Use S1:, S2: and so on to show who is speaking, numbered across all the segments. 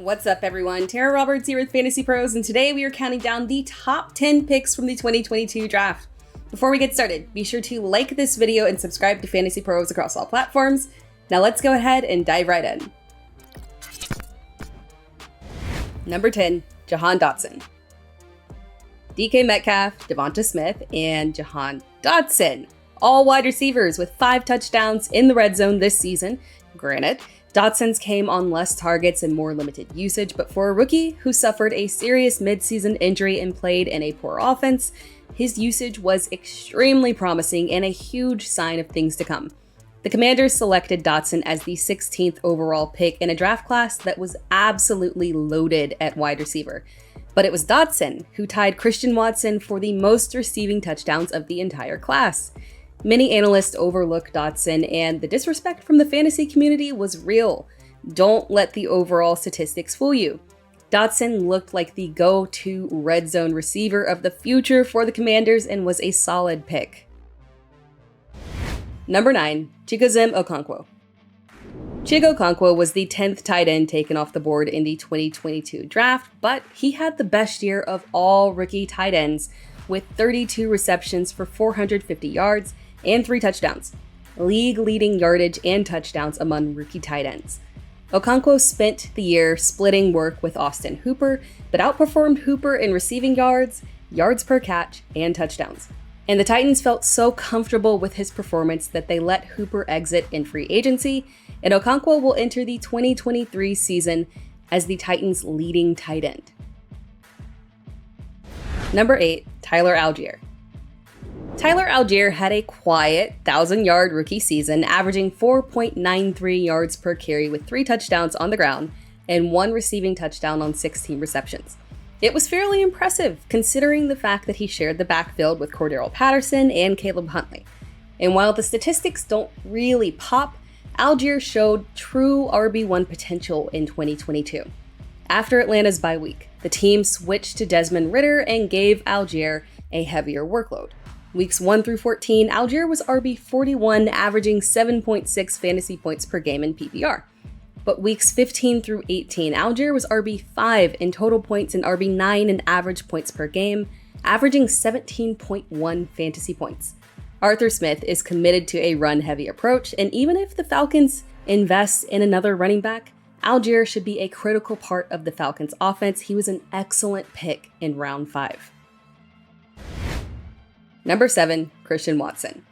S1: What's up, everyone? Tara Roberts here with Fantasy Pros, and today we are counting down the top 10 picks from the 2022 draft. Before we get started, be sure to like this video and subscribe to Fantasy Pros across all platforms. Now let's go ahead and dive right in. Number 10, Jahan Dotson. DK Metcalf, Devonta Smith, and Jahan Dotson, all wide receivers with 5 touchdowns in the red zone this season. Granted, Dotson's came on less targets and more limited usage, but for a rookie who suffered a serious midseason injury and played in a poor offense, his usage was extremely promising and a huge sign of things to come. The Commanders selected Dotson as the 16th overall pick in a draft class that was absolutely loaded at wide receiver. But it was Dotson who tied Christian Watson for the most receiving touchdowns of the entire class. Many analysts overlook Dotson, and the disrespect from the fantasy community was real. Don't let the overall statistics fool you. Dotson looked like the go-to red zone receiver of the future for the Commanders and was a solid pick. Number 9, Chigoziem Okonkwo. Chig Okonkwo was the 10th tight end taken off the board in the 2022 draft, but he had the best year of all rookie tight ends with 32 receptions for 450 yards and 3 touchdowns, league-leading yardage and touchdowns among rookie tight ends. Okonkwo spent the year splitting work with Austin Hooper, but outperformed Hooper in receiving yards, yards per catch, and touchdowns. And the Titans felt so comfortable with his performance that they let Hooper exit in free agency, and Okonkwo will enter the 2023 season as the Titans' leading tight end. Number 8, Tyler Allgeier. Tyler Allgeier had a quiet 1,000-yard rookie season, averaging 4.93 yards per carry with 3 touchdowns on the ground and 1 receiving touchdown on 16 receptions. It was fairly impressive, considering the fact that he shared the backfield with Cordarrelle Patterson and Caleb Huntley. And while the statistics don't really pop, Allgeier showed true RB1 potential in 2022. After Atlanta's bye week, the team switched to Desmond Ridder and gave Allgeier a heavier workload. Weeks 1 through 14, Allgeier was RB41, averaging 7.6 fantasy points per game in PPR. But weeks 15 through 18, Allgeier was RB5 in total points and RB9 in average points per game, averaging 17.1 fantasy points. Arthur Smith is committed to a run-heavy approach, and even if the Falcons invest in another running back, Allgeier should be a critical part of the Falcons' offense. He was an excellent pick in round 5. Number 7, Christian Watson.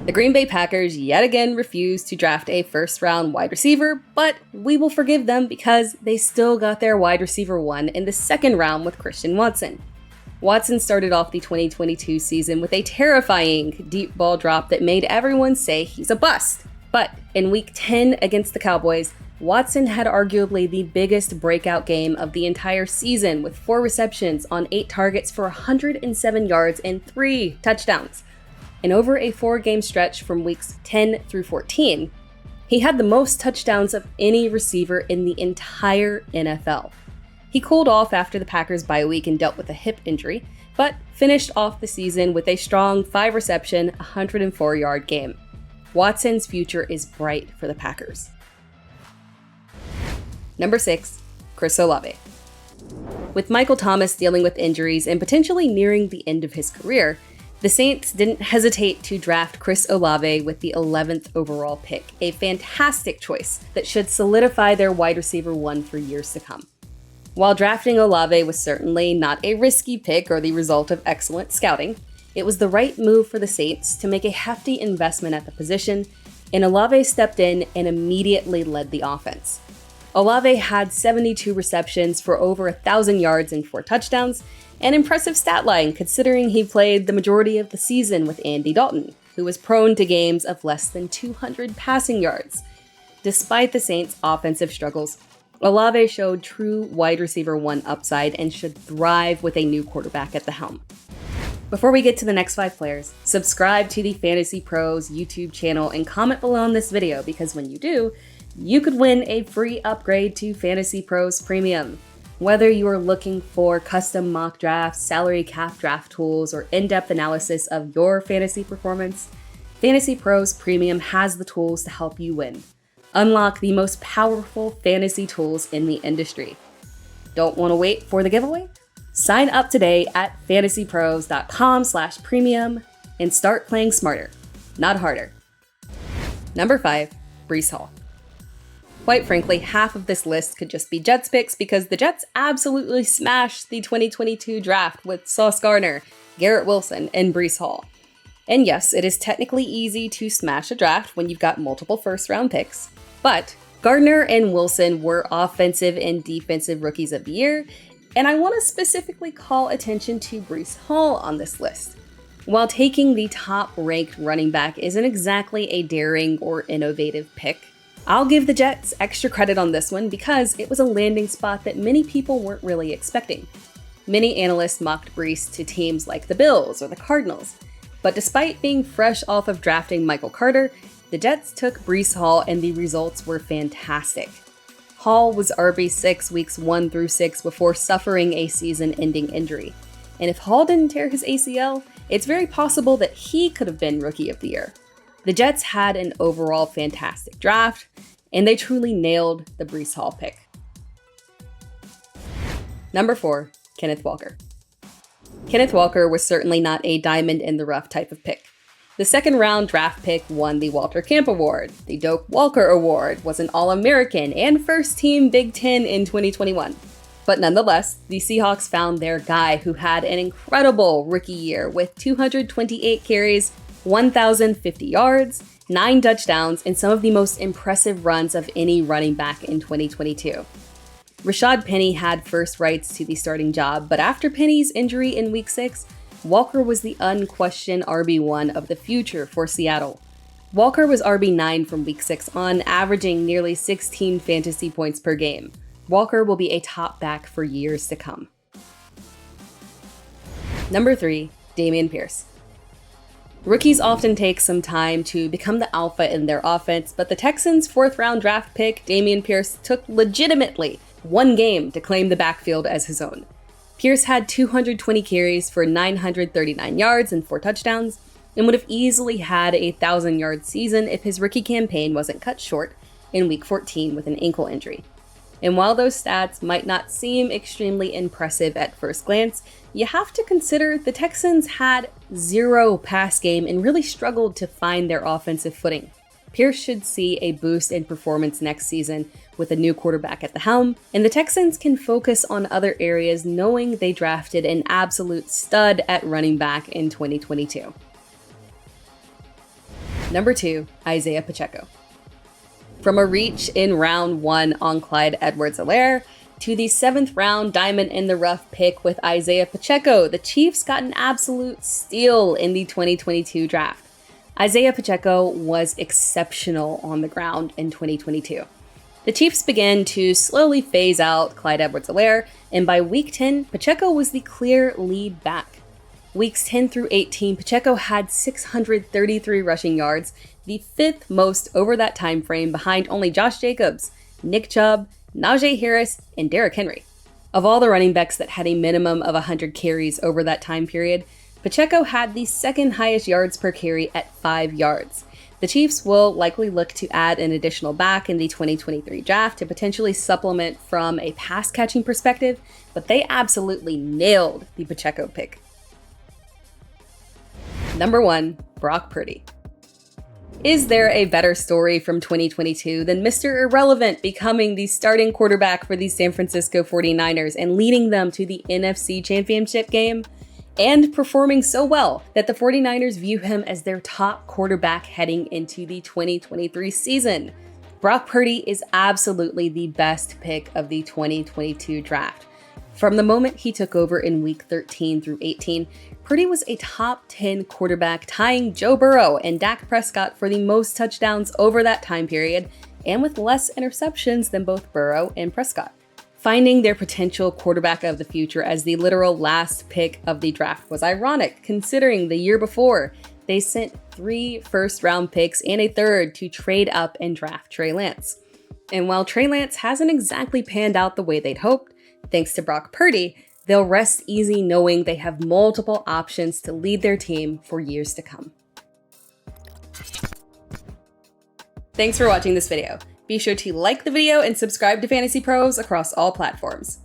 S1: The Green Bay Packers yet again refused to draft a first-round wide receiver, but we will forgive them because they still got their wide receiver 1 in the second round with Christian Watson. Watson started off the 2022 season with a terrifying deep ball drop that made everyone say he's a bust. But in week 10 against the Cowboys, Watson had arguably the biggest breakout game of the entire season with 4 receptions on 8 targets for 107 yards and 3 touchdowns. And over a 4-game stretch from weeks 10 through 14, he had the most touchdowns of any receiver in the entire NFL. He cooled off after the Packers' bye week and dealt with a hip injury, but finished off the season with a strong 5-reception, 104-yard game. Watson's future is bright for the Packers. Number 6, Chris Olave. With Michael Thomas dealing with injuries and potentially nearing the end of his career, the Saints didn't hesitate to draft Chris Olave with the 11th overall pick, a fantastic choice that should solidify their wide receiver 1 for years to come. While drafting Olave was certainly not a risky pick or the result of excellent scouting, it was the right move for the Saints to make a hefty investment at the position, and Olave stepped in and immediately led the offense. Olave had 72 receptions for over 1,000 yards and 4 touchdowns, an impressive stat line considering he played the majority of the season with Andy Dalton, who was prone to games of less than 200 passing yards. Despite the Saints' offensive struggles, Olave showed true wide receiver 1 upside and should thrive with a new quarterback at the helm. Before we get to the next 5 players, subscribe to the Fantasy Pros YouTube channel and comment below on this video because when you do, you could win a free upgrade to Fantasy Pros Premium. Whether you are looking for custom mock drafts, salary cap draft tools, or in-depth analysis of your fantasy performance, Fantasy Pros Premium has the tools to help you win. Unlock the most powerful fantasy tools in the industry. Don't want to wait for the giveaway? Sign up today at fantasypros.com/premium and start playing smarter, not harder. Number 5, Breece Hall. Quite frankly, half of this list could just be Jets picks because the Jets absolutely smashed the 2022 draft with Sauce Gardner, Garrett Wilson, and Breece Hall. And yes, it is technically easy to smash a draft when you've got multiple first-round picks, but Gardner and Wilson were offensive and defensive rookies of the year, and I want to specifically call attention to Breece Hall on this list. While taking the top-ranked running back isn't exactly a daring or innovative pick, I'll give the Jets extra credit on this one because it was a landing spot that many people weren't really expecting. Many analysts mocked Breece to teams like the Bills or the Cardinals, but despite being fresh off of drafting Michael Carter, the Jets took Breece Hall and the results were fantastic. Hall was RB6 weeks 1 through 6 before suffering a season-ending injury. And if Hall didn't tear his ACL, it's very possible that he could have been Rookie of the Year. The Jets had an overall fantastic draft, and they truly nailed the Breece Hall pick. Number 4, Kenneth Walker. Kenneth Walker was certainly not a diamond in the rough type of pick. The second-round draft pick won the Walter Camp Award. The Doak Walker Award, was an All-American and first-team Big Ten in 2021. But nonetheless, the Seahawks found their guy who had an incredible rookie year with 228 carries, 1,050 yards, 9 touchdowns, and some of the most impressive runs of any running back in 2022. Rashad Penny had first rights to the starting job, but after Penny's injury in Week 6, Walker was the unquestioned RB1 of the future for Seattle. Walker was RB9 from Week 6 on, averaging nearly 16 fantasy points per game. Walker will be a top back for years to come. Number 3, Dameon Pierce. Rookies often take some time to become the alpha in their offense, but the Texans' 4th-round draft pick, Dameon Pierce, took legitimately 1 game to claim the backfield as his own. Pierce had 220 carries for 939 yards and 4 touchdowns, and would have easily had a 1,000-yard season if his rookie campaign wasn't cut short in Week 14 with an ankle injury. And while those stats might not seem extremely impressive at first glance, you have to consider the Texans had 0 pass game and really struggled to find their offensive footing. Pierce should see a boost in performance next season with a new quarterback at the helm, and the Texans can focus on other areas knowing they drafted an absolute stud at running back in 2022. Number 2, Isaiah Pacheco. From a reach in round 1 on Clyde Edwards-Helaire to the 7th round diamond in the rough pick with Isaiah Pacheco, the Chiefs got an absolute steal in the 2022 draft. Isaiah Pacheco was exceptional on the ground in 2022. The Chiefs began to slowly phase out Clyde Edwards-Helaire, and by Week 10, Pacheco was the clear lead back. Weeks 10 through 18, Pacheco had 633 rushing yards, the 5th most over that time frame behind only Josh Jacobs, Nick Chubb, Najee Harris, and Derrick Henry. Of all the running backs that had a minimum of 100 carries over that time period, Pacheco had the 2nd highest yards per carry at 5 yards. The Chiefs will likely look to add an additional back in the 2023 draft to potentially supplement from a pass-catching perspective, but they absolutely nailed the Pacheco pick. Number 1, Brock Purdy. Is there a better story from 2022 than Mr. Irrelevant becoming the starting quarterback for the San Francisco 49ers and leading them to the NFC Championship game? And performing so well that the 49ers view him as their top quarterback heading into the 2023 season. Brock Purdy is absolutely the best pick of the 2022 draft. From the moment he took over in Week 13 through 18, Purdy was a top 10 quarterback, tying Joe Burrow and Dak Prescott for the most touchdowns over that time period, and with less interceptions than both Burrow and Prescott. Finding their potential quarterback of the future as the literal last pick of the draft was ironic, considering the year before, they sent 3 first-round picks and a 3rd to trade up and draft Trey Lance. And while Trey Lance hasn't exactly panned out the way they'd hoped, thanks to Brock Purdy, they'll rest easy knowing they have multiple options to lead their team for years to come. Thanks for watching this video. Be sure to like the video and subscribe to Fantasy Pros across all platforms.